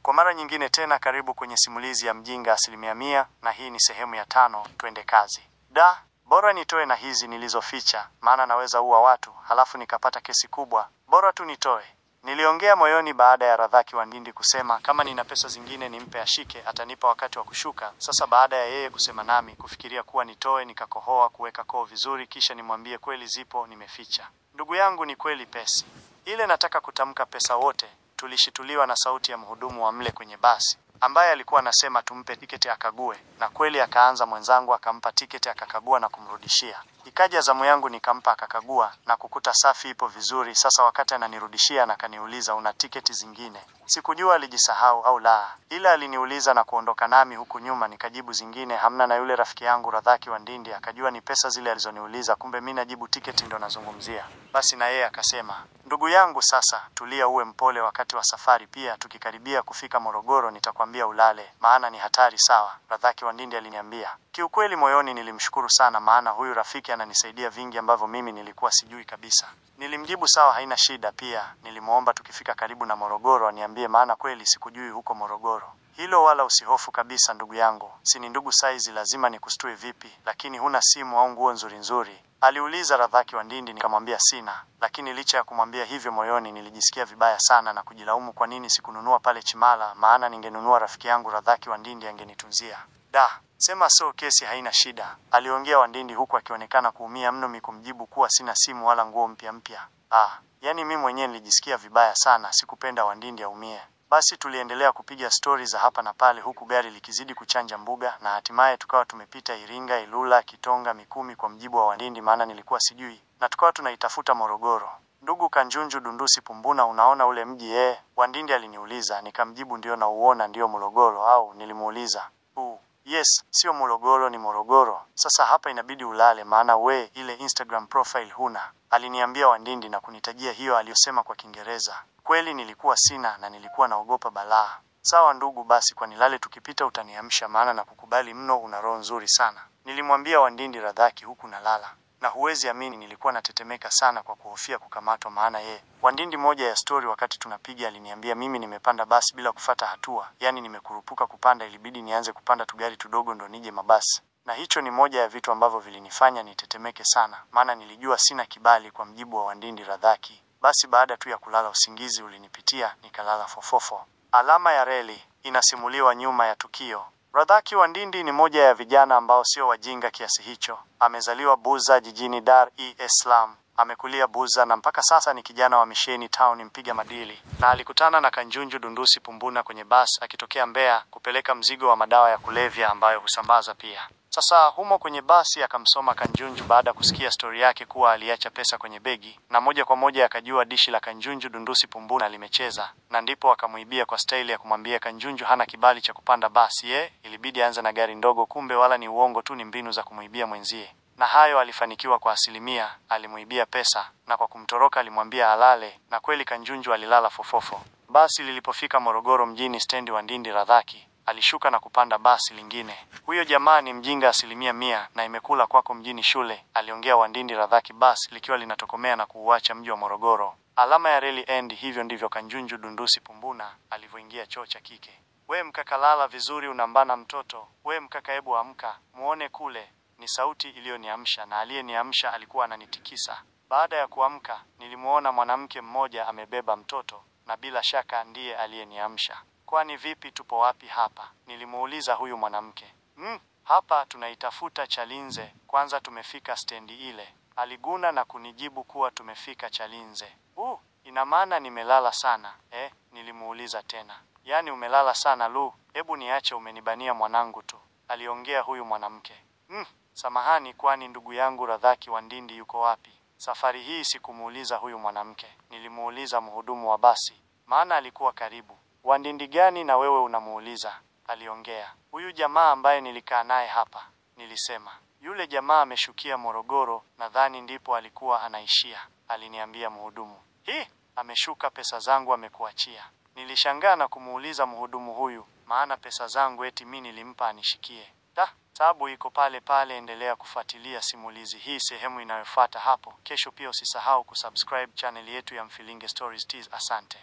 Kwa mara nyingine tena karibu kwenye simulizi ya Mjinga 100%, na hii ni sehemu ya 5. Twende kazi. Bora nitoe na hizi nilizoficha, maana naweza ua watu, halafu nikapata kesi kubwa. Bora tu nitoe. Niliongea moyoni baada ya Radhaki wa Ndindi kusema kama nina pesa zingine nimpe ashike, atanipa wakati wa kushuka. Sasa baada ya yeye kusema nami kufikiria kuwa nitoe, nikakohoa kuweka koo vizuri kisha nimwambie kweli zipo nimeficha. Ndugu yangu, ni kweli pesi ile nataka kutamka pesa wote. Tulishituliwa na sauti ya mhudumu wa mle kwenye basi ambaye alikuwa anasema tumpe tiketi akague, na kweli akaanza mwenzangu akampa tiketi akakagua na kumrudishia. Ikaja zamu yangu nikampa akakagua na kukuta safi ipo vizuri. Sasa wakati ananirudishia na kaniuliza una tiketi zingine. Sikujua alijisahau au la, ila aliniuliza na kuondoka nami huku nyuma nikajibu zingine hamna, na yule rafiki yangu Radhaki wa Ndindi akajua ni pesa zile alizoniuliza, kumbe mimi najibu tiketi ndo nazungumzia. Basi na yeye akasema ndugu yangu, sasa tulia uwe mpole wakati wa safari, pia tukikaribia kufika Morogoro nitakwambia ulale maana ni hatari. Sawa, Radhaki wa Ndindi aliniambia. Kiukweli moyoni nilimshukuru sana, maana huyu rafiki ananisaidia vingi ambavyo mimi nilikuwa sijui kabisa. Nilimjibu sawa, haina shida. Pia nilimuomba tukifika karibu na Morogoro aniambie, maana kweli sikujui huko Morogoro. Hilo wala usihofu kabisa ndugu yangu, si ni ndugu saizi, lazima nikustue vipi? Lakini huna simu au nguo nzuri nzuri? Aliuliza Radhaki wa Ndindi. Nikamwambia sina, lakini licha ya kumwambia hivyo moyoni nilijisikia vibaya sana na kujilaumu kwa nini sikununua pale Chimala, maana ningenunua rafiki yangu Radhaki wa Ndindi angenitunzia. Sema so, kesi haina shida, aliongea wa Ndindi huku akionekana kuumia mno. Mimi kumjibu kuwa sina simu wala nguo mpya. Yani mimi mwenyewe nilijisikia vibaya sana, sikupenda wa Ndindi aumie. Basi tuliendelea kupiga stori za hapa na pale huku gari likizidi kuchanja mbuga, na hatimaye tukawa tumepita Iringa, Ilula, Kitonga, Mikumi kwa mjibu wa Ndindi, maana nilikuwa sijui, na tukawa tunaitafuta Morogoro. Ndugu Kanjunju Dundusi Pumbuna, unaona ule mji wa Ndindi aliniuliza. Nikamjibu ndio na uona ndio Morogoro. Au nilimuuliza yes, sio Morogoro ni Morogoro. Sasa hapa inabidi ulale maana we ile Instagram profile huna, aliniambia wa Ndindi na kunitajia hiyo aliyosema kwa Kiingereza. Kweli nilikuwa sina na nilikuwa naogopa balaa. Sawa ndugu, basi kwa nilale tukipita utaniamsha, maana na kukubali mno, una roho nzuri sana, nilimwambia wa Ndindi Radhaki huku nalala. Na huwezi amini nilikuwa natetemeka sana kwa kuhofia kukamatwa, maana wa Ndindi moja ya story wakati tunapiga aliniambia mimi nimepanda basi bila kufata hatua, yani nimekurupuka kupanda, ilibidi nianze kupanda tugari tudogo ndo nije mabasi. Na hicho ni moja ya vitu ambavyo vilinifanya nitetemeke sana, maana nilijua sina kibali kwa mjibu wa Ndindi Radhaki. Basi baada tu ya kulala usingizi ulinipitia nikalala fofofo. Alama ya reli inasimuliwa nyuma ya tukio. Radhaki wa Ndindi ni moja ya vijana ambao sio wajinga kiasi hicho. Amezaliwa Buza jijini Dar es Salaam. Amekulia Buza na mpaka sasa ni kijana wa Misheni Town, mpiga madili. Na alikutana na Kanjunju Dundusi Pumbuna kwenye bus akitokea Mbeya kupeleka mzigo wa madawa ya kulevya ambayo husambaza pia. Sasa humo kwenye basi akamsoma Kanjunju baada kusikia story yake kuwa aliacha pesa kwenye begi, na moja kwa moja akajua dishi la Kanjunju Dundusi Pumbuna limecheza, na ndipo akamuibia kwa staili ya kumwambia Kanjunju hana kibali cha kupanda basi. Ilibidi anza na gari ndogo, kumbe wala ni uongo tu, ni mbinu za kumuibia mwenzie. Na hayo alifanikiwa kwa asilimia. Alimuibia pesa na kwa kumtoroka alimwambia alale, na kweli Kanjunju alilala fofofo. Basi lilipofika Morogoro mjini stendi wa Ndindi Radhaki alishuka na kupanda basi lingine. Huyo jamaa ni mjinga 100% na imekula kwako mjini shule, aliongea wa Ndindi Radhaki basi likiwa linatokomea na kuuacha mji wa Morogoro. Alama ya reli end. Hivyo ndivyo Kanjunju Dundusi Pumbuna alivyoingia choo cha kike. We mkaka, lala vizuri, unambana mtoto. We mkaka, hebu amka muone kule. Ni sauti iliyoniamsha, na aliyeniamsha alikuwa ananitikisa. Baada ya kuamka nilimuona mwanamke mmoja amebeba mtoto, na bila shaka ndiye aliyeniamsha. Kwani vipi, tupo wapi hapa? Nilimuuliza huyu mwanamke. Hapa tunaitafuta Chalinze, kwanza tumefika stendi ile, aliguna na kunijibu kuwa tumefika Chalinze. Ina maana nimelala sana? Nilimuuliza tena. Yani umelala sana Lu? Hebu niache, umenibania mwanangu tu, aliongea huyu mwanamke. Samahani, kwani ndugu yangu Radhaki wa Ndindi yuko wapi? Safari hii sikumuuliza huyu mwanamke, nilimuuliza mhudumu wa basi, maana alikuwa karibu. Wa Ndindi gani na wewe unamuuliza? Aliongea huyu jamaa ambaye nilikaa naye hapa. Nilisema yule jamaa ameshukia Morogoro, nadhani ndipo alikuwa anaishia, aliniambia mhudumu. Ameshuka, pesa zangu amekuachia. Nilishangaa na kumuuliza mhudumu huyu, maana pesa zangu eti mimi nilimpa anishikie. Tabu iko pale pale. Endelea kufuatilia simulizi hii sehemu inayofuata hapo kesho. Pia usisahau kusubscribe channel yetu ya Mfilinge Stories Tease. Asante.